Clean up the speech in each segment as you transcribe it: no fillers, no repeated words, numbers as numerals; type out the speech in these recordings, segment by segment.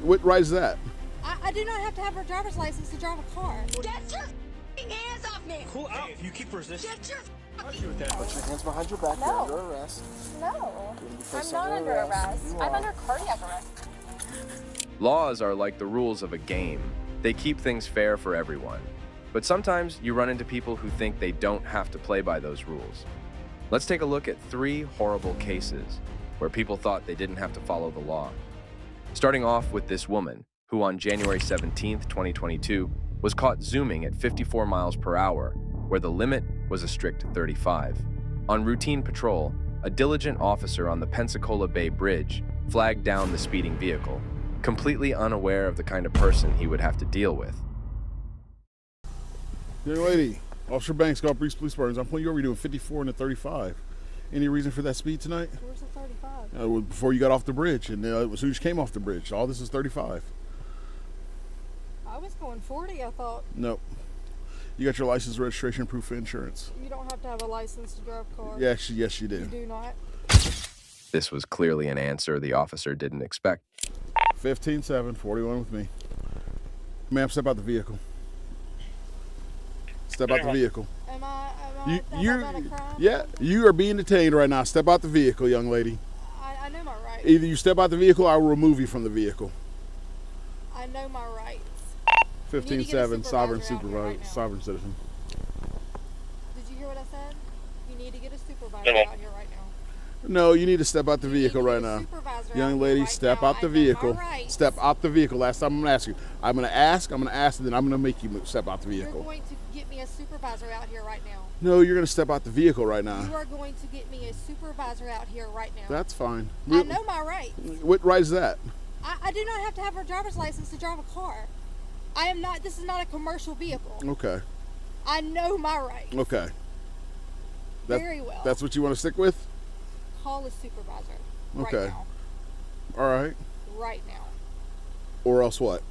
What right is that? I do not have to have a driver's license to drive a car. Get your hands off me! Cool out. If you keep resisting. Get your Put your Hands behind your back. No. You're under arrest. No, Face I'm not under under arrest. You I'm are. under cardiac arrest. Laws are like the rules of a game. They keep things fair for everyone. But sometimes you run into people who think they don't have to play by those rules. Let's take a look at 3 horrible cases where people thought they didn't have to follow the law. Starting off with this woman, who on January 17, 2022, was caught zooming at 54 miles per hour, where the limit was a strict 35. On routine patrol, a diligent officer on the Pensacola Bay Bridge flagged down the speeding vehicle, completely unaware of the kind of person he would have to deal with. Young lady, Officer Banks, Gulf Breeze Police Department. I'm pulling you over. You're doing 54 and a 35. Any reason for that speed tonight? Where's the 35? Before you got off the bridge, and as soon as you came off the bridge, all this is 35. I was going 40, I thought. Nope. You got your license, registration, proof of insurance. You don't have to have a license to drive a car. Yes, yes, you do. You do not. This was clearly an answer the officer didn't expect. 15-7, 41 with me. Ma'am, step out the vehicle. Step out the vehicle. Am I have I done a crime? Yeah, you are being detained right now. Step out the vehicle, young lady. I know my rights. Either you step out the vehicle, or I will remove you from the vehicle. I know my rights. 15-7, sovereign supervisor out here supervisor, right now. sovereign citizen. Did you hear what I said? You need to get a supervisor out here right now. No, you need to step out the You need vehicle to get right a now. supervisor out Young here lady, right step now. out the I know my vehicle. rights. Step out the vehicle. Last time I'm going to ask you. I'm going to ask, and then I'm going to make you step out the You're vehicle. going to get me a supervisor out here right now. No, you're going to step out the vehicle right now. You are going to get me a supervisor out here right now. That's fine. I know my rights. What right is that? I do not have to have a driver's license to drive a car. I am not, this is not a commercial vehicle. Okay. I know my rights. Okay. Very well. That's what you want to stick with? Call a supervisor right Okay. now. All right. Right now. Or else what?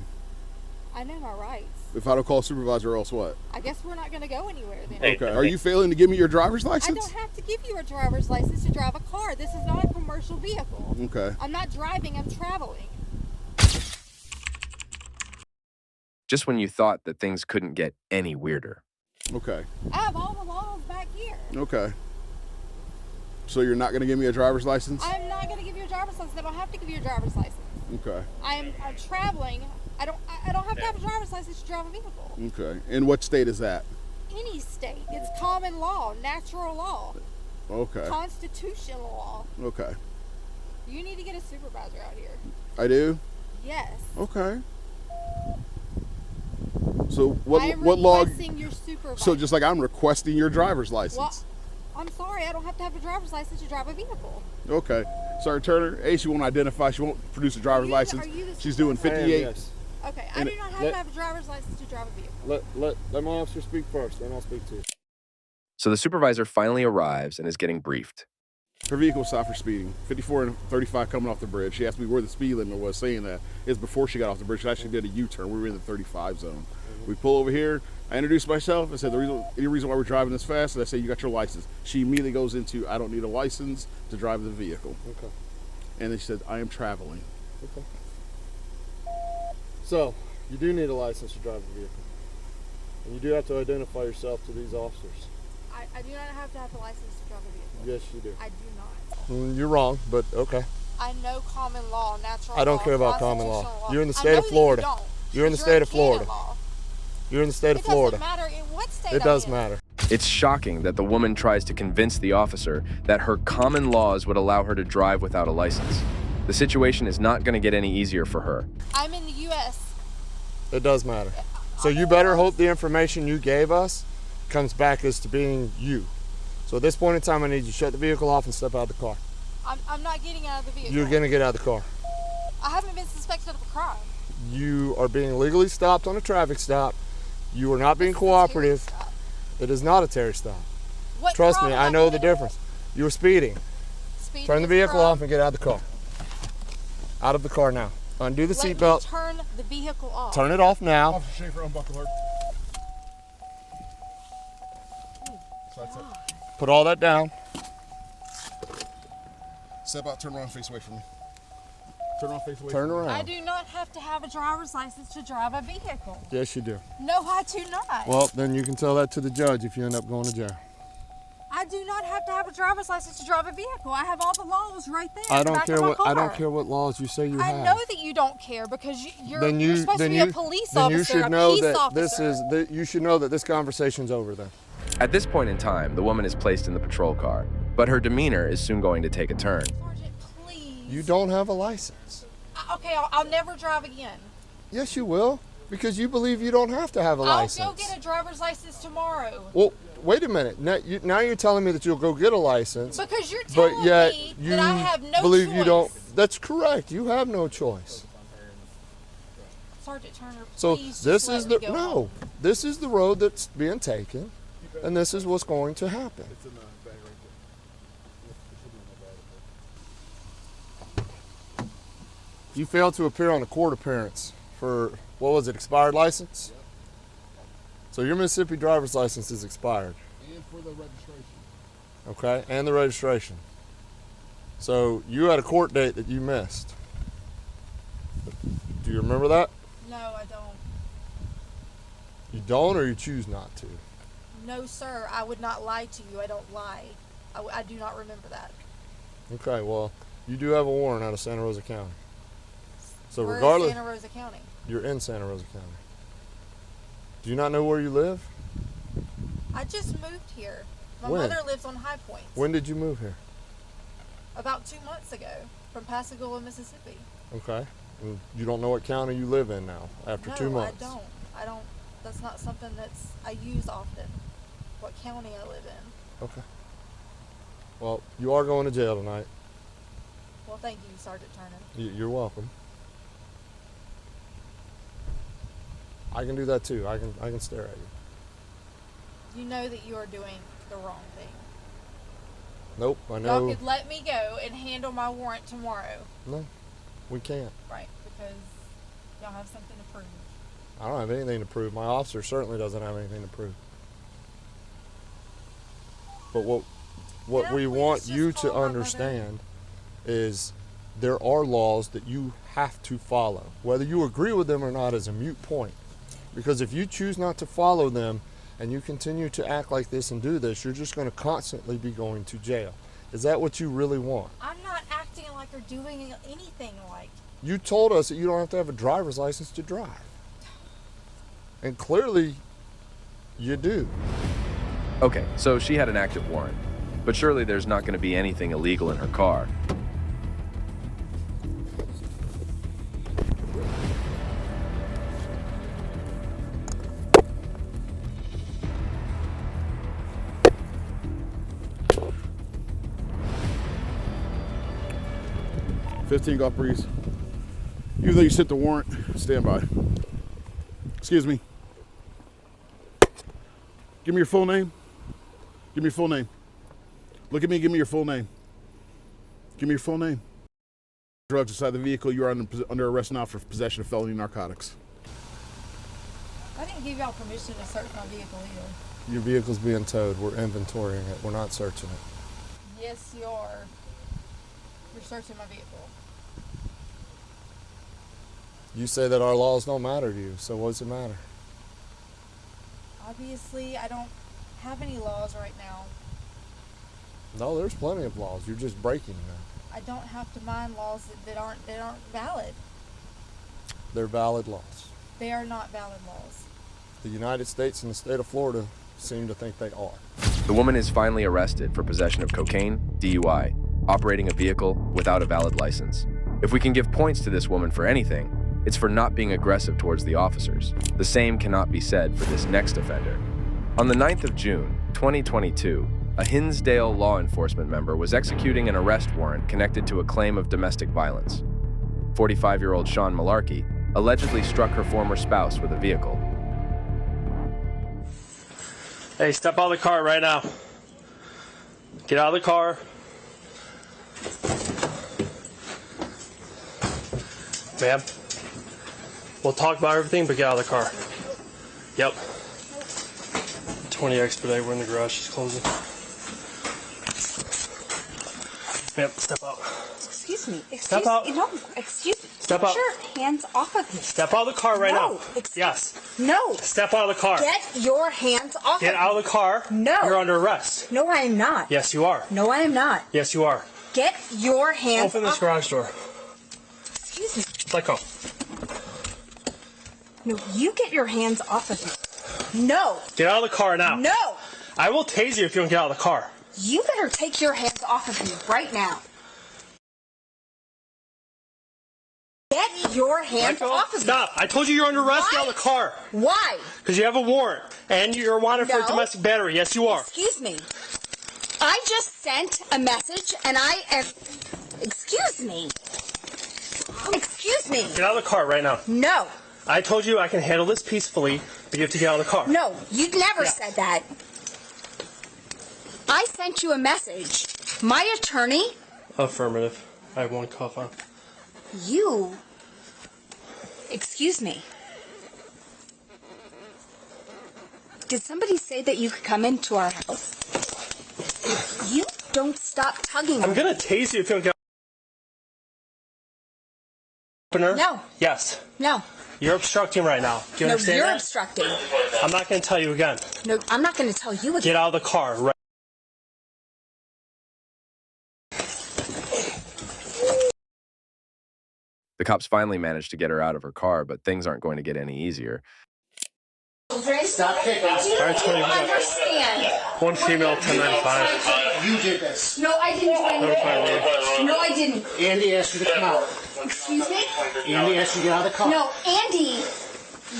I know my rights. If I don't call a supervisor, or else what? I guess we're not going to go anywhere then. Okay. Are you failing to give me your driver's I license? don't have to give you a driver's license to drive a car. This is not a commercial vehicle. Okay. I'm not driving, I'm traveling. Just when you thought that things couldn't get any weirder. Okay. I have all the laws back here. Okay. So you're not going to give me a driver's license? I'm not going to give you a driver's license. I don't have to give you a driver's license. Okay. I'm traveling. I don't have to have a driver's license to drive a vehicle. Okay. In what state is that? Any state. It's common law, natural law, Okay. constitutional law. Okay. You need to get a supervisor out here. I do? Yes. Okay. So I am what law? requesting your supervisor. So just like I'm requesting your driver's license. Well, I'm sorry, I don't have to have a driver's license to drive a vehicle. Okay. Sorry, Turner. A, she won't identify. She won't produce a driver's license. Are you the She's doing supervisor? 58. Yes. Okay, I And do not have to have a driver's license to drive a vehicle. Let my officer speak first, then I'll speak to you. So the supervisor finally arrives and is getting briefed. Her vehicle stopped for speeding. 54 and 35 coming off the bridge. She asked me where the speed limit was, saying that is before she got off the bridge. She actually did a U-turn. We were in the 35 zone. We pull over here. I introduced myself. I said, any reason why we're driving this fast? And I said, you got your license. She immediately goes into, I don't need a license to drive the vehicle. Okay. And then she said, I am traveling. Okay. So, you do need a license to drive a vehicle. And you do have to identify yourself to these officers. I do not have to have a license to drive a vehicle. Yes, you do. I do not. You're wrong, but okay. I know common law, natural law. I don't care about common law. constitutional You're in the I state know of that Florida. You don't. You're in the You're state of Canada Florida. law. You're in the state of It Florida. doesn't matter in what state It I'm does in. matter. It's shocking that the woman tries to convince the officer that her common laws would allow her to drive without a license. The situation is not going to get any easier for her. I'm in the U.S. It does matter. So you better hope the information you gave us comes back as to being you. So at this point in time, I need you to shut the vehicle off and step out of the car. I'm not getting out of the vehicle. You're gonna get out of the car. I haven't been suspected of a crime. You are being legally stopped on a traffic stop. You are not being This is a cooperative. Terry stop. It is not a Terry stop. What Trust crime me, am I know the committing? difference. You were speeding. Speeding Turn the is a vehicle crime. off and get out of the car. Out of the car now. Undo the Let me seatbelt. turn the vehicle off. Turn it off now. Officer Schaefer, unbuckle her. Put all that down. Step out, turn around, face away from me. Turn off, face away. Turn from me. around. I do not have to have a driver's license to drive a vehicle. Yes, you do. No, I do not. Well, then you can tell that to the judge if you end up going to jail. I do not have to have a driver's license to drive a vehicle. I have all the laws right there. I in the don't back care of my what I don't car. care what laws you say you I have. know that you don't care because you're Then you're supposed to be a police then officer. you should a know peace that officer. you should know that this conversation's over then. At this point in time, the woman is placed in the patrol car, but her demeanor is soon going to take a turn. Sergeant, please. You don't have a license. Okay, I'll never drive again. Yes, you will, because you believe you don't have to have a license. I'll go get a driver's license tomorrow. Well, wait a minute. Now you're telling me that you'll go get a license, Because you're but telling yet me you that I have no believe choice. you don't. That's correct. You have no choice. Sergeant Turner, So please this just let is me the go no. home. This is the road that's being taken, and this is what's going to happen. It's in the bag right there. You failed to appear on a court appearance for, what was it, expired license? So your Mississippi driver's license is expired, And for the registration. okay? And the registration. So you had a court date that you missed. Do you remember that? No, I don't. You don't, or you choose not to? No, sir, I would not lie to you. I don't lie. I do not remember that. Okay, well, you do have a warrant out of Santa Rosa County. So We're regardless, in Santa Rosa County. you're in Santa Rosa County. Do you not know where you live? I just moved here. My When? mother lives on High Point. When did you move here? About 2 months ago, from Pascagoula, Mississippi. Okay. And you don't know what county you live in now after No, 2 months? I don't. That's not something I use often. What county I live in. Okay. Well, you are going to jail tonight. Well, thank you, Sergeant Turner. You're welcome. I can do that too. I can stare at you. You know that you are doing the wrong thing. Nope, I Y'all know. could let me go and handle my warrant tomorrow. No, we can't. Right, because y'all have something to prove. I don't have anything to prove. My officer certainly doesn't have anything to prove. But what Can I we please want just you call to my mother? understand is there are laws that you have to follow. Whether you agree with them or not is a moot point. Because if you choose not to follow them and you continue to act like this and do this, you're just going to constantly be going to jail. Is that what you really want? I'm not acting like or doing anything like. You told us that you don't have to have a driver's license to drive. And clearly, you do. Okay, so she had an active warrant, but surely there's not going to be anything illegal in her car. $15 Golf Breeze. Even though you sent the warrant, stand by. Excuse me. Give me your full name. Give me your full name. Look at me, give me your full name. Give me your full name. Drugs inside the vehicle, you are under arrest now for possession of felony narcotics. I didn't give y'all permission to search my vehicle either. Your vehicle's being towed. We're inventorying it. We're not searching it. Yes, you are. You're searching my vehicle. You say that our laws don't matter to you, so what does it matter? Obviously, I don't have any laws right now. No, there's plenty of laws. You're just breaking them. I don't have to mind laws that aren't valid. They're valid laws. They are not valid laws. The United States and the state of Florida seem to think they are. The woman is finally arrested for possession of cocaine, DUI, operating a vehicle without a valid license. If we can give points to this woman for anything, it's for not being aggressive towards the officers. The same cannot be said for this next offender. On the 9th of June, 2022, a Hinsdale law enforcement member was executing an arrest warrant connected to a claim of domestic violence. 45-year-old Sean Malarkey allegedly struck her former spouse with a vehicle. Hey, step out of the car right now. Get out of the car. Ma'am, we'll talk about everything, but get out of the car. Yep. 20 expedite, we're in the garage, she's closing. Ma'am, step out. Excuse Excuse me. Step out. No, excuse me. Step Get out. your hands off of me. Step out of the car right No, now. excuse- Yes. No. Step out of the car. Get your hands off Get of out me. of the car. No. You're under arrest. No, I am not. Yes, you are. No, I am not. Yes, you are. Get your hands Open this off. garage door. Excuse me. Let go. No, you get your hands off of me. No. Get out of the car now. No. I will tase you if you don't get out of the car. You better take your hands off of me right now. Get your hands Let go. off of me. Stop. I told you you're under arrest. Get out of the car. Why? Because you have a warrant. And you're wanted for No. domestic battery. Yes, you are. Excuse me. I just sent a message and I am. Excuse me. Excuse me. Get out of the car right now. No. I told you I can handle this peacefully, but you have to get out of the car. No, you never Yeah. said that. I sent you a message. My attorney, Affirmative. I have one cuff on. you. Excuse me. Did somebody say that you could come into our house? If you don't stop tugging I'm on gonna tase you if you don't get. Opener? No. Yes. No. You're obstructing right now. Do you No, understand you're that? obstructing. I'm not gonna tell you again. No, I'm not going to tell you again. Get out of the car right. The cops finally managed to get her out of her car, but things aren't going to get any easier. Stop kicking. You Alright, 20 don't minutes. understand. One female, 1095. You did this. No, I didn't do anything. No, I didn't. Andy asked you to come out. Excuse me? Andy asked you to get out of the car. No, Andy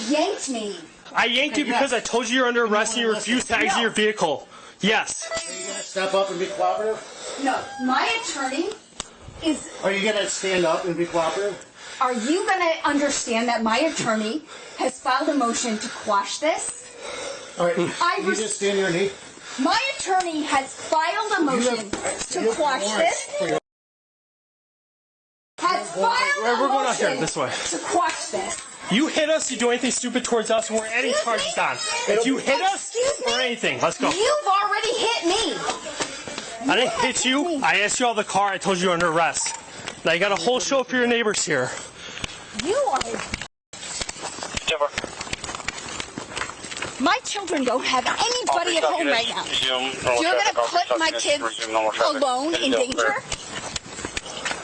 yanked me. I yanked you because I told you you're under arrest and you refused to exit your vehicle. Yes. Are you going to step up and be cooperative? No, my attorney is. Are you going to stand up and be cooperative? Are you going to understand that my attorney has filed a motion to quash this? All right, I you res- just stand your knee. My attorney has filed a motion to quash this. Has filed We're a going out here, motion this way. to quash this. You hit us, you do anything stupid towards us, and we're any Excuse charges me? on. If you hit us Excuse me? or anything, let's go. You've already hit me. I didn't hit you. I asked you out of the car. I told you you're under arrest. Now you got a whole show for your neighbors here. You are. My children don't have anybody at home right now. You're going to put my kids alone in danger?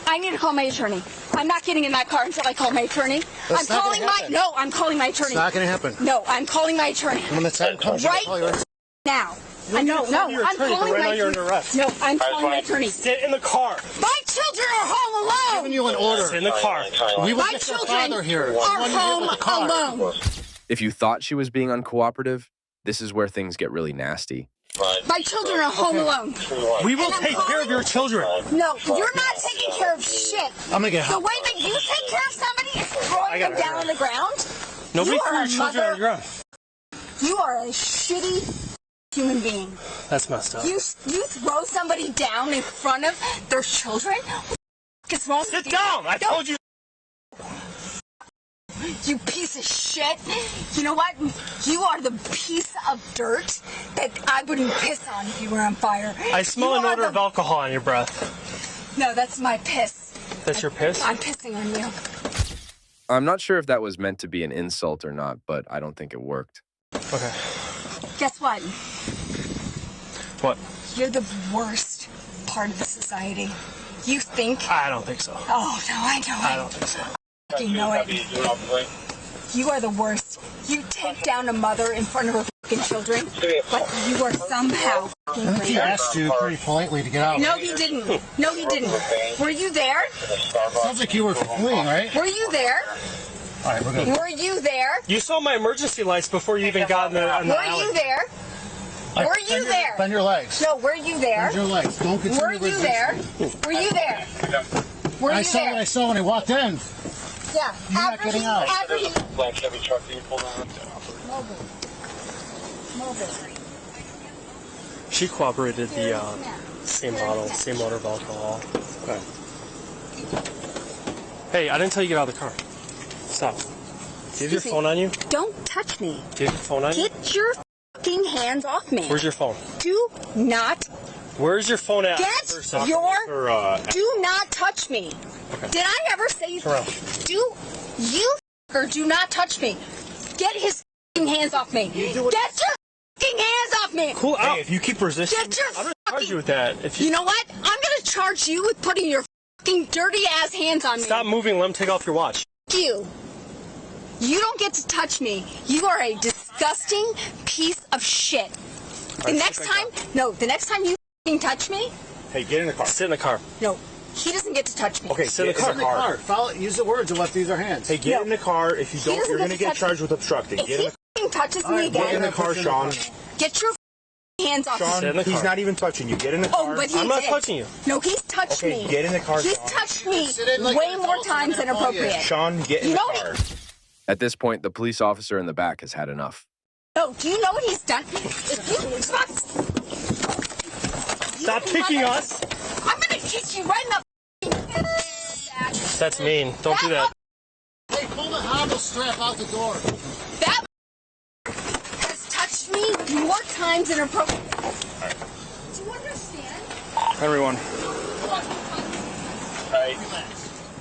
I need to call my attorney. I'm not getting in that car until I call my attorney. That's not gonna happen. I'm calling my attorney. It's not going to happen. No, I'm calling my attorney. When the time comes, Right I'll call you. now. I'm Your calling attorney, but right now my you're under arrest. No, I'm calling my attorney. Sit in the car. My children are home alone. Giving you an order. Sit in the car. We will My get your children father here. are You want to get home with the car. alone. If you thought she was being uncooperative, this is where things get really nasty. My children are home alone. We will And I'm take care of your children. No, you're not taking care of shit. I'm going to get The help. way that you take care of somebody is throwing got them it. down on the ground. Nobody You threw are your a children on the ground. You are a shitty human being. That's messed up. You throw somebody down in front of their children? What's wrong with Sit you? down. I told you. You piece of shit. You know what? You are the piece of dirt that I wouldn't piss on if you were on fire. I smell You an are odor the- of alcohol on your breath. No, that's my piss. That's your piss? I'm pissing on you. I'm not sure if that was meant to be an insult or not, but I don't think it worked. Okay. Guess what? What? You're the worst part of the society. You think? I don't think so. Oh, no, I know I it. don't think so. You know it. You are the worst. You take down a mother in front of her fucking children, but you are somehow fucking He great. asked you pretty politely to get out. No, he didn't. No, he didn't. Were you there? Sounds like you were fleeing, right? Were you there? All right, we're good. Were you there? You saw my emergency lights before you even got in the Were alley. you there? Were you there? Bend your legs. No, were you there? Bend your legs. Don't continue Were you resisting. there? Were you there? Were I you saw what I there? saw when I walked in. Yeah. You're not getting out. After he. Black Chevy truck that you pulled over. Mobile. She cooperated the same bottle, same odor of alcohol. Okay. Hey, I didn't tell you to get out of the car. Stop. Do you have your phone on you? Don't touch me. Do you have your phone on you? Get your fucking hands off me. Where's your phone? Do not Where's your phone at? Get your... Do not touch me. Okay. Did I ever say... Do not touch me. Get his hands off me. Get your hands off me. Cool out. Hey, if you keep resisting, I'm going to charge you with that. If you know what? I'm going to charge you with putting your dirty ass hands on me. Stop moving. Let him take off your watch. You. You don't get to touch me. You are a disgusting piece of shit. The next time you touch me... Hey, get in the car. Sit in the car. No, he doesn't get to touch me. Okay, sit in the car. Follow, use the words and let's use our hands. Hey, get in the car. If you don't, you're going to get charged with obstructing. If he touches me again... Get in the car, Sean. Get your hands off Sean, me. he's not even touching you. Get in the car. Oh, but I'm not touching you. No, he's touched me. Get in the car, He's Sean. touched me way more times than appropriate. Sean, get in the car. At this point, the police officer in the back has had enough. No, do you know what he's done? Stop kicking us. I'm gonna kick you right in the... That's mean. Don't do that. Hey, pull the hobble strap out the door. That has touched me more times than appropriate. Right. Do you understand? Everyone.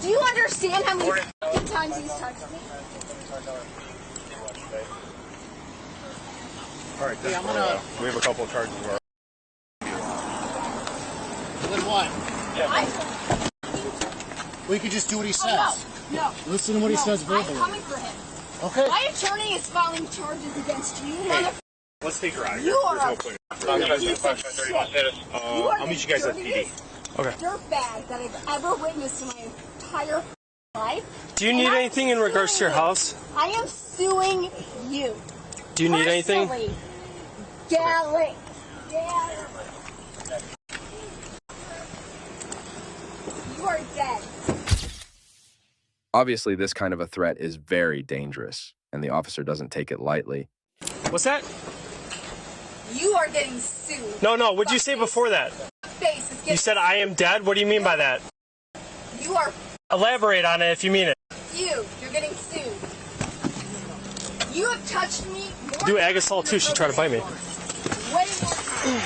Do you understand how many times he's touched me? All right, I'm gonna... We have a couple of charges. Then what? We could just do what he says. Oh, no. Listen to what he says verbally. I'm coming for him. Okay. My attorney is filing charges against you, Let's take her out of here. here. You are I'll meet you guys at PD. Okay. Dirtbag that I've ever witnessed in my entire life. Do you need anything in regards to your house? I am suing you. Do you need anything? Galley. You are dead. Obviously, this kind of a threat is very dangerous, and the officer doesn't take it lightly. What's that? You are getting sued. No, what'd you say before that? You said I am dead? What do you mean by that? You are... Elaborate on it if you mean it. You're getting sued. You have touched me more... Do Agasol too, she tried to bite me. Way more times.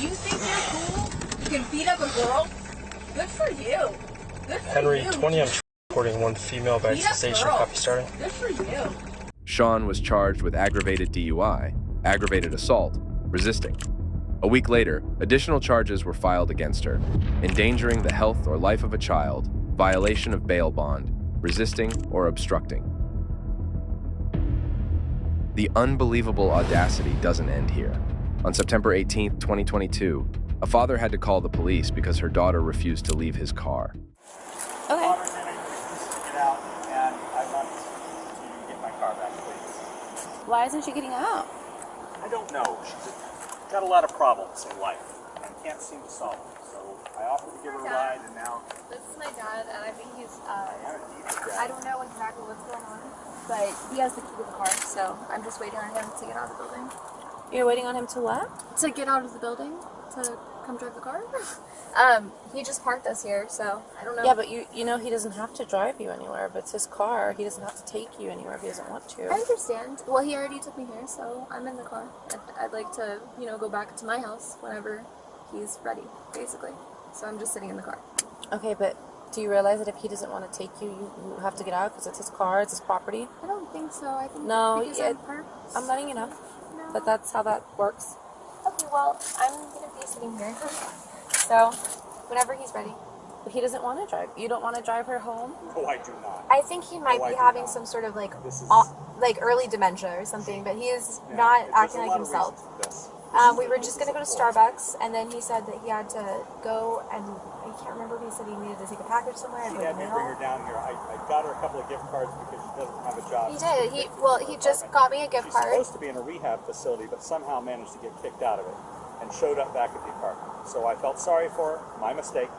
You think you're cool? You can beat up a girl? Good for you. Good for Henry, you. 20 on reporting one female by cessation. Copy starting. Good for you. Sean was charged with aggravated DUI, aggravated assault, resisting. A week later, additional charges were filed against her: endangering the health or life of a child, violation of bail bond, resisting or obstructing. The unbelievable audacity doesn't end here. On September 18, 2022, a father had to call the police because her daughter refused to leave his car. Okay. Why isn't she getting out? I don't know. She's got a lot of problems in life and can't seem to solve them. So I offered to give her a ride, and now... This is my dad, and I think he's, I don't know exactly what's going on, but he has the key to the car, so I'm just waiting on him to get out of the building. You're waiting on him to what? To get out of the building, to come drive the car. He just parked us here, so I don't know. Yeah, but you know he doesn't have to drive you anywhere. But it's his car. He doesn't have to take you anywhere if he doesn't want to. I understand. Well, he already took me here, so I'm in the car. I'd like to, go back to my house whenever he's ready, basically. So I'm just sitting in the car. Okay, but do you realize that if he doesn't want to take you, you have to get out because it's his car, it's his property? I don't think so. I think I'm letting you know. No. But that's how that works. Okay, well, I'm going to be sitting here. So, whenever he's ready. But he doesn't want to drive. You don't want to drive her home? No, I do not. I think he might be having some sort of like early dementia or something, but he is not acting like himself. We were just going to go to Starbucks, and then he said that he had to go, and I can't remember if he said he needed to take a package somewhere. He had me bring her down here. I got her a couple of gift cards because she doesn't have a job. He did. He just got me a gift card. She's supposed to be in a rehab facility, but somehow managed to get kicked out of it and showed up back at the apartment. So I felt sorry for her, my mistake,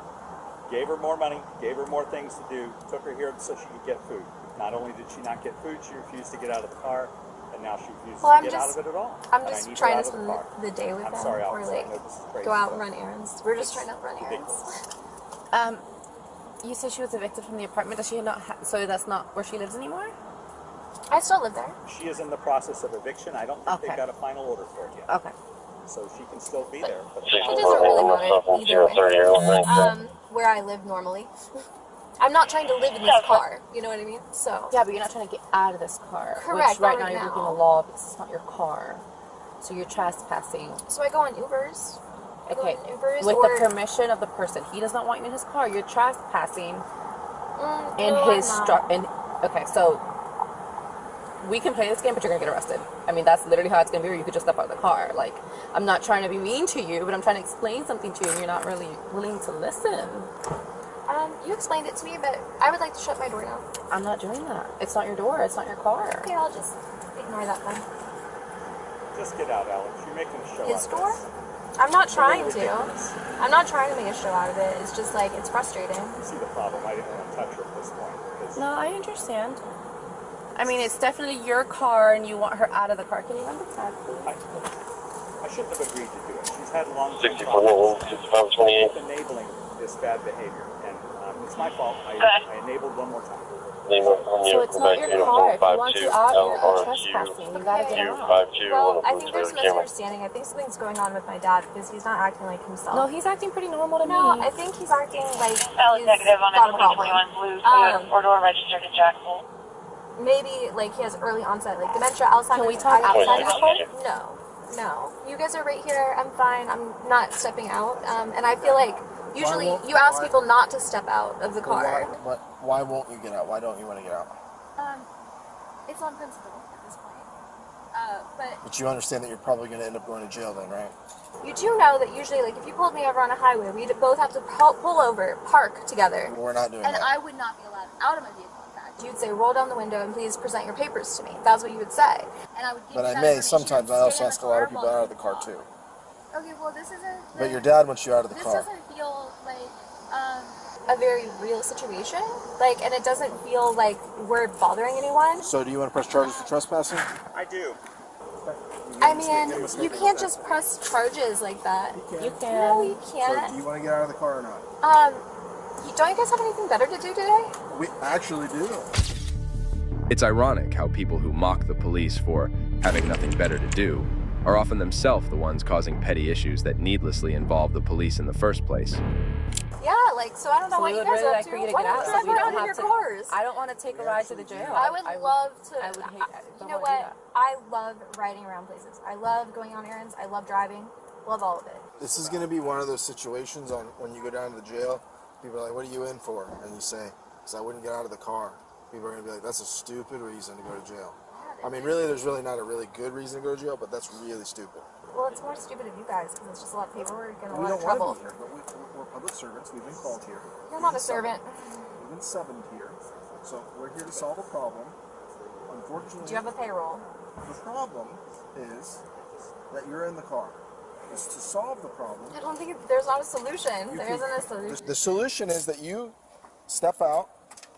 gave her more money, gave her more things to do, took her here so she could get food. Not only did she not get food, she refused to get out of the car, and now she refuses to get out of it at all. I'm just trying to spend the day with them, sorry, or go out and run errands. We're just trying to run errands. You said she was evicted from the apartment. Does she not? So that's not where she lives anymore? I still live there. She is in the process of eviction. I don't think they got a final order for it yet. Okay. so she can still be there. But It doesn't really matter either way. Where I live normally. I'm not trying to live in this car. You know what I mean? So. Yeah, but you're not trying to get out of this car. Correct. Which right now you're breaking the law because it's not your car. So you're trespassing. So I go on Ubers. Okay. Ubers with or... the permission of the person. He does not want you in his car. You're trespassing in no, his okay, so we can play this game, but you're gonna get arrested. I mean, that's literally how it's gonna be. Or you could just step out of the car. Like, I'm not trying to be mean to you, but I'm trying to explain something to you, and you're not really willing to listen. You explained it to me, but I would like to shut my door now. I'm not doing that. It's not your door. It's not your car. Okay, I'll just ignore that then. just get out, Alex. You're making a show His out door? of this. I'm not trying to. I'm not trying to make a show out of it. It's just like, it's frustrating. You see the problem. I didn't want to touch her at this point. Because No, I understand. I mean, it's definitely your car, and you want her out of the car. Can you run the tag, please? I shouldn't have agreed to do it. She's had long-term 64-28. enabling this bad behavior, and it's my fault. I enabled one more time. So it's not your car. If you want to out, you're trespassing. You gotta get out. Well, I think there's a misunderstanding. I think something's going on with my dad because he's not acting like himself. No, he's acting pretty normal to me. No, I think he's acting like he's negative on got a problem. 2021 blue Toyota four-door registered in Jacksonville. Maybe like he has early onset, like dementia, Alzheimer's. Can we talk outside of the car? No. You guys are right here. I'm fine. I'm not stepping out. And I feel like usually you ask people not to step out of the car. Why won't you get out? Why don't you want to get out? It's on principle at this point. But you understand that you're probably going to end up going to jail then, right? You do know that usually, like, if you pulled me over on a highway, we'd both have to pull over, park together. We're not doing and that. I would not be allowed out of my vehicle, in fact. You'd say, roll down the window and please present your papers to me. That's what you would say. And I would give But you I that may information sometimes. and I also stay in ask the a lot of car people while out you of the car walk. too. Okay, well, this isn't... But your dad wants you out of the this car. doesn't feel like a very real situation. Like, and it doesn't feel like we're bothering anyone. So do you want to press charges for trespassing? I do. I mean, you can't just press charges like that. You can. No, you can't. So do you want to get out of the car or not? Don't you guys have anything better to do today? We actually do. It's ironic how people who mock the police for having nothing better to do are often themselves the ones causing petty issues that needlessly involve the police in the first place. Yeah, like, so I don't know So what we you would guys really are like up for to. you to Why get don't out you so guys we run don't out in have your to. cars? I don't want to take a ride to the jail. I would love to. I would hate that. You know what? I love riding around places. I love going on errands. I love driving. Love all of it. This is going to be one of those situations on when you go down to the jail. People are like, "What are you in for?" And you say, "Because I wouldn't get out of the car." People are going to be like, "That's a stupid reason to go to jail." I mean, really, there's really not a really good reason to go to jail, but that's really stupid. Well, it's more stupid of you guys because it's just a lot of paperwork and a We lot don't of trouble. want to be here, but we're public servants. We've been called here. You're not a servant. We've been summoned here, so we're here to solve a problem. Unfortunately, Do you have a payroll? the problem is that you're in the car. It's to solve the problem. I don't think there's not a solution. There isn't a solution. The solution is that you step out,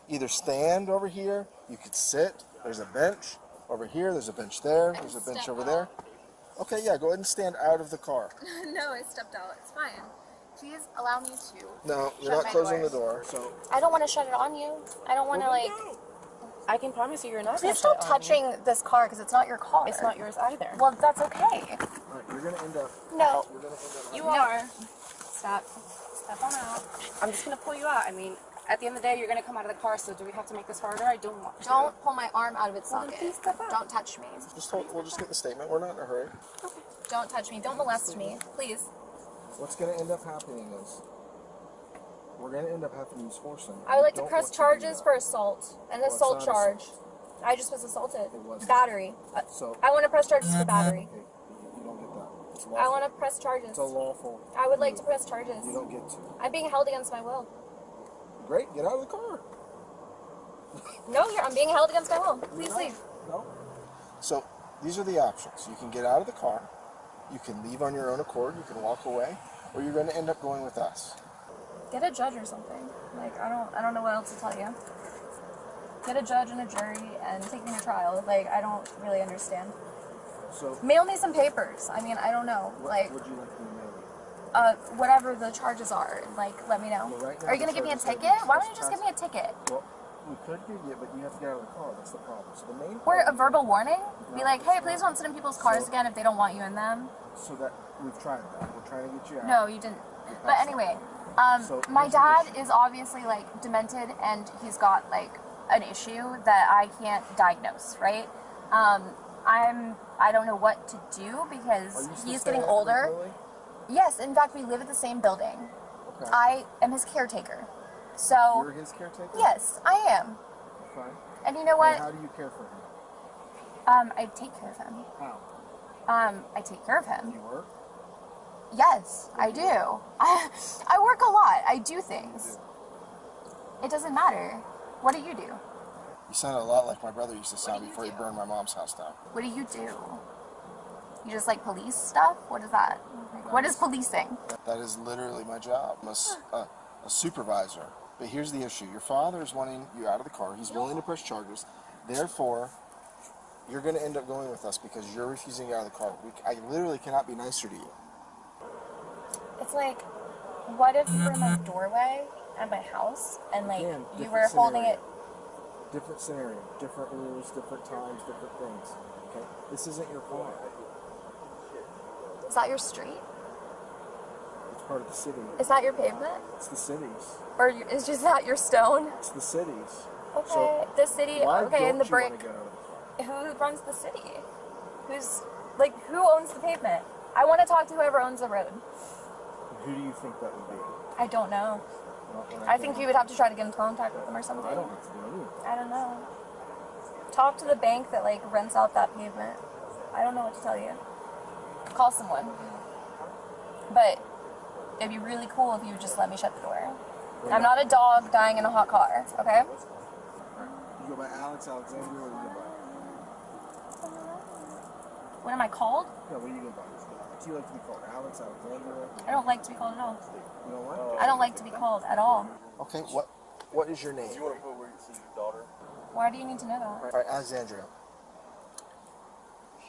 either stand over here, you could sit, there's a bench over here, there's a bench there, there's a bench over there. Okay, yeah, go ahead and stand out of the car. No, I stepped out. It's fine. Please allow me to. No, you're shut not my closing door. the door, so... I don't want to shut it on you. I don't want to, like... I can promise you, you're not. Please stop touching this car because it's not your car. It's not yours either. Well, that's okay. Alright, you're gonna end up... No. You're gonna end up... You are. Stop. Step on out. I'm just gonna pull you out. I mean, at the end of the day, you're gonna come out of the car. So do we have to make this harder? I don't want to. Don't pull my arm out of its Well, then socket. please step out. Don't touch me. We'll just get the statement. We're not in a hurry. Don't touch me. Don't molest me. Please. What's gonna end up happening is... We're gonna end up having to use force on you. I would like to Don't press want do charges that. for assault. An Well, it's assault not charge. assault. I just was assaulted. It wasn't. Battery. So... I want to press charges for battery. Okay, you don't get that. It's I lawful. want to press charges. It's a lawful... I would like to press charges. You don't get to. I'm being held against my will. Great, get out of the car. No, I'm being held against my will. Please leave. No. So, these are the options. You can get out of the car, you can leave on your own accord, you can walk away, or you're going to end up going with us. Get a judge or something. Like, I don't know what else to tell you. Get a judge and a jury and take me to trial. Like, I don't really understand. So, Mail me some papers. I mean, I don't know. Like, would you like to mail me? whatever the charges are, like, let me know. Well, right now Are you the gonna give me a charges ticket? are Why don't you just give me a ticket? Well, We could give you, but you have to get out of the car. That's the problem. So the main Or a problem- verbal warning? Be like, hey, please don't sit in people's cars again if they don't want you in them. So that we've tried that. We're trying to get you out. No, you didn't. But anyway, So my here's the dad issue. is obviously like demented and he's got like an issue that I can't diagnose, right? I don't know what to do because Are you still he's staying getting at older. Lily? Yes, in fact, we live at the same building. Okay. I am his caretaker. So, You're his caretaker? yes, I am. Okay. And you know what? And how do you care for him? I take care of him. How? I take care of him. You work? Yes, I do. I work a lot. I do things. It doesn't matter. What do you do? You sound a lot like my brother used to sound before he burned my mom's house down. What do? You just like police stuff? What is that? What is policing? That is literally my job. I'm a supervisor. But here's the issue. Your father is wanting you out of the car. He's willing to press charges. Therefore, you're going to end up going with us because you're refusing to get out of the car. I literally cannot be nicer to you. It's like, what if you were in my doorway at my house and like Again, you different were holding scenario. it? Different scenario, different rules, different times, different things. Okay? This isn't your car. Is that your street? It's part of the city. Is that your pavement? It's the city's. Or is just that your stone? It's the city's. Okay, So the city. why Okay, and the don't you wanna brick. get out of the car? Who runs the city? Who owns the pavement? I want to talk to whoever owns the road. Who do you think that would be? I don't know. Well, I think you would have to try to get in contact with them or something. I don't have to do anything. I don't know. Talk to the bank that like rents out that pavement. I don't know what to tell you. Call someone. But it'd be really cool if you would just let me shut the door. I'm not a dog dying in a hot car, okay? You go by Alex Alexander, or you go by? What am I called? No, what do you go by? Do you like to be called Alex Alexander? I don't like to be called at all. You know what? I don't like to be called at all. Okay, what is your name? want to put where you see your daughter? Why do you need to know that? All right, Alexandria.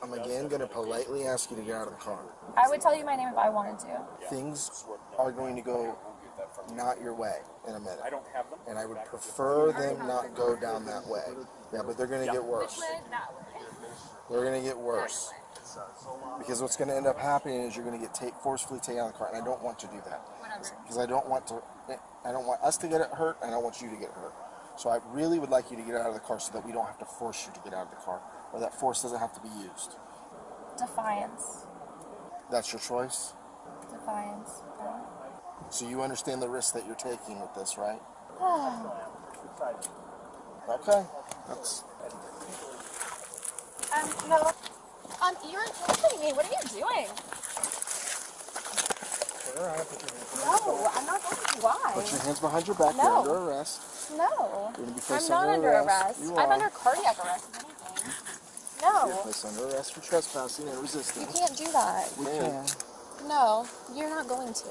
I'm again going to politely ask you to get out of the car. I would tell you my name if I wanted to. Things are going to go not your way in a minute. I don't have them. And I would prefer them not go down that way. Yeah, but they're going to get worse. That way. They're going to get worse. Because what's going to end up happening is you're going to get forcefully taken out of the car, and I don't want to do that. Because I don't want us to get hurt, and I don't want you to get hurt. So I really would like you to get out of the car so that we don't have to force you to get out of the car, or that force doesn't have to be used. Defiance. That's your choice? Defiance. So you understand the risk that you're taking with this, right? Okay. That's... No. You're insulting me. What are you doing? No, I'm not going to. Why? Put your hands behind your back. No. You're under arrest. No. You're going to be I'm placed not under arrest. You I'm are. under cardiac arrest, if anything. You're No. placed under arrest for trespassing and You resisting. can't do that. We can. No, you're not going to.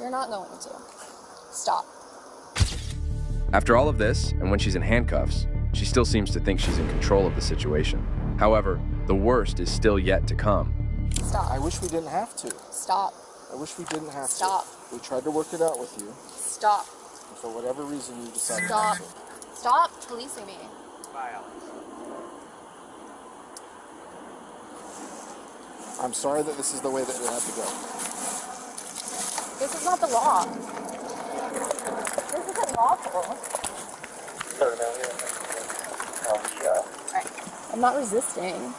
You're not going to. Stop. After all of this, and when she's in handcuffs, she still seems to think she's in control of the situation. However, the worst is still yet to come. Stop. I wish we didn't have to. Stop. I wish we didn't have Stop. to. We tried to work it out with you. Stop. And for whatever reason, you decided Stop. not to. Stop policing me. Bye, Alex. I'm sorry that this is the way that it had to go. This is not the law. This isn't lawful. Alright. I'm not resisting.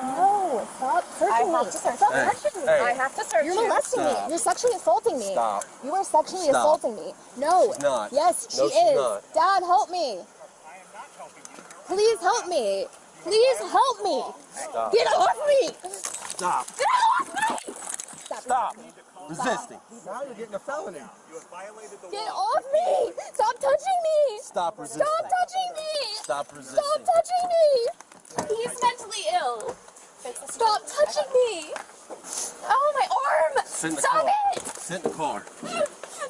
No, stop searching me. Stop searching me. I have to search you. You're molesting me. You're sexually assaulting me. Stop. You are sexually assaulting me. No. She's not. Yes, she No, she's is. not. Dad, help me. Please help me. Please help me. Stop. Get off me. Stop. Get off me. Stop. Resisting. Now you're getting a felony. Get off me. Stop touching me. Stop resisting. Stop touching me. Stop resisting. Stop touching me. He's mentally ill. Stop touching me. Oh, my arm. Sit in the Stop car. it. Sit in the car.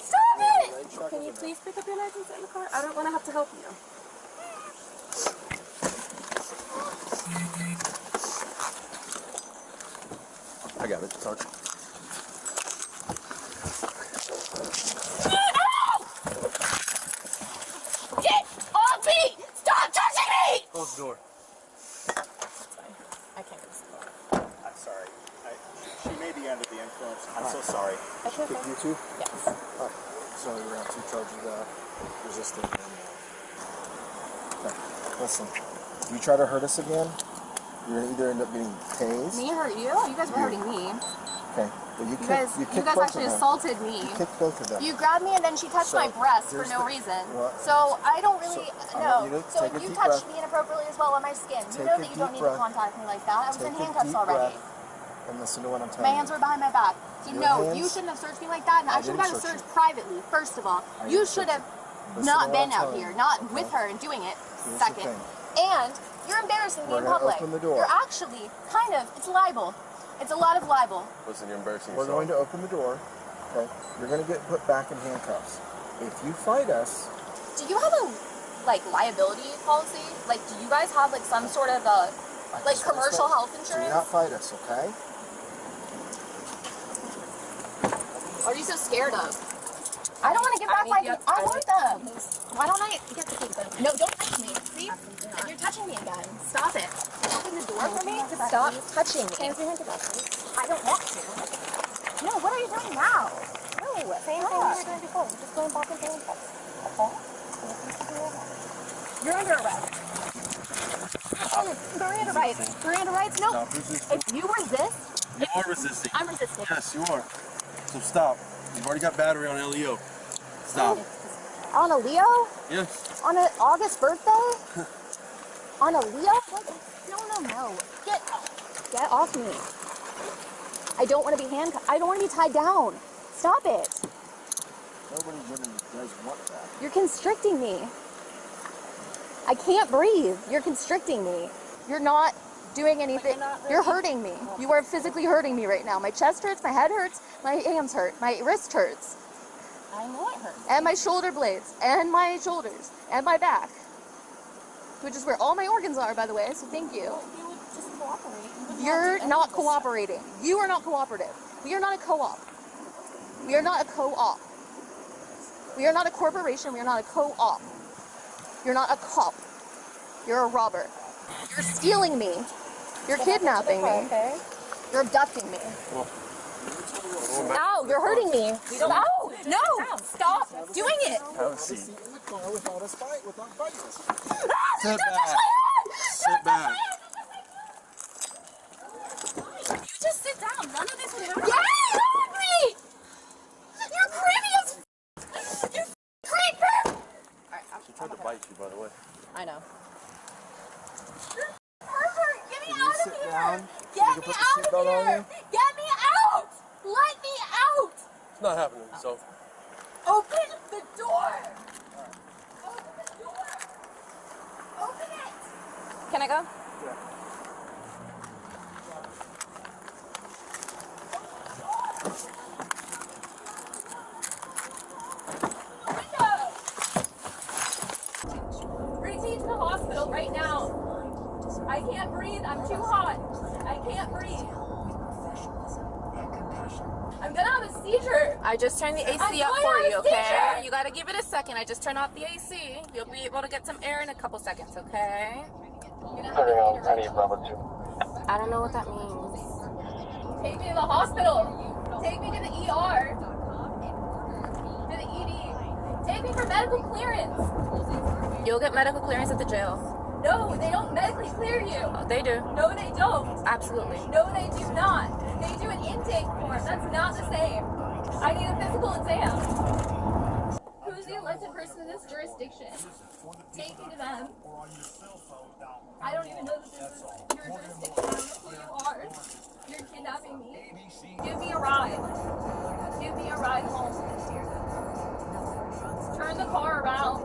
Stop it. Can you please pick up your license in the car? I don't want to have to help you. I got it, Sergeant. Get close the door. I can't. I'm sorry. She may be under the influence. I'm so sorry. Kick you too? Yes. Alright. So you're gonna have 2 charges of resisting and okay. Listen. If you try to hurt us again, you're gonna either end up getting tased. Me hurt you? You guys were hurting me. Okay. Well, you guys kicked actually both of them. assaulted me. You kicked both of them. You grabbed me and then she touched my breast for no reason. So I don't really know. So you touched me inappropriately as well on my skin. You know that you don't need to contact me like that. I was in handcuffs already. And listen to what I'm telling My you. hands were behind my back. So no, you shouldn't have searched me like that. And I should have gotten searched privately, first of all. You should have not been out here, not with her and doing it, second. And you're embarrassing me in public. You're actually kind of, it's libel. It's a lot of libel. Listen, you're embarrassing We're yourself. going to open the door. Okay. You're going to get put back in handcuffs. If you fight us. Do you have a liability policy? Like, do you guys have some sort of commercial health insurance? Do not fight us, okay? What are you so scared of? I don't want to give back my keys. I want them. Why don't I get to keep them? No, don't touch me. See? You're touching me again. Stop it. Open the door for me. Stop touching me. Can you I don't want to. No, what are you doing now? No, same thing we were doing before. We're just going back and forth. Okay? You're under arrest. Miranda rights. Miranda rights? No. If you resist. You are resisting. I'm resisting. Yes, you are. So stop. You've already got battery on Leo. Stop. On a Leo? Yes. On an August birthday? On a Leo? No. Get off me. I don't want to be handcuffed. I don't want to be tied down. Stop it. Nobody does want that. You're constricting me. I can't breathe. You're constricting me. You're not doing anything. You're hurting me. You are physically hurting me right now. My chest hurts, my head hurts, my hands hurt, my wrist hurts. I know it hurts. And my shoulder blades, and my shoulders, and my back. Which is where all my organs are, by the way, so thank you. You would just cooperate. You're not cooperating. You are not cooperative. We are not a co-op. We are not a co-op. We are not a corporation. We are not a co-op. You're not a cop. You're a robber. You're stealing me. You're kidnapping me. Okay. You're abducting me. Ow, you're hurting me. Ow, no, stop doing it. Have a seat. Without us fight, without fighting us. Sit back. Sit back. You just sit down. None of this will happen. Get off me! You're creepy as f***. You creeper! She tried to bite you, by the way. I know. Pervert, get me out of here! Down, Get me out of here! Get me out! Let me out! It's not happening, so. Open the door! Open the door! Open it! Can I go? Yeah. Bring me to the hospital right now. I can't breathe. I'm too hot. I can't breathe. I'm gonna have a seizure. I just turned the AC up for you, okay? You gotta give it a second. I just turned off the AC. You'll be able to get some air in a couple seconds, okay? I need Bravo 2. I don't know what that means. Take me to the hospital. Take me to the ER. To the ED. Take me for medical clearance. You'll get medical clearance at the jail. No, they don't medically clear you. Oh, they do. No, they don't. Absolutely. No, they do not. They do an intake form. That's not the same. I need a physical exam. Who's the elected person in this jurisdiction? Take me to them. I don't even know that this is your jurisdiction. I don't know who you are. You're kidnapping me. Give me a ride. Give me a ride home. Turn the car around.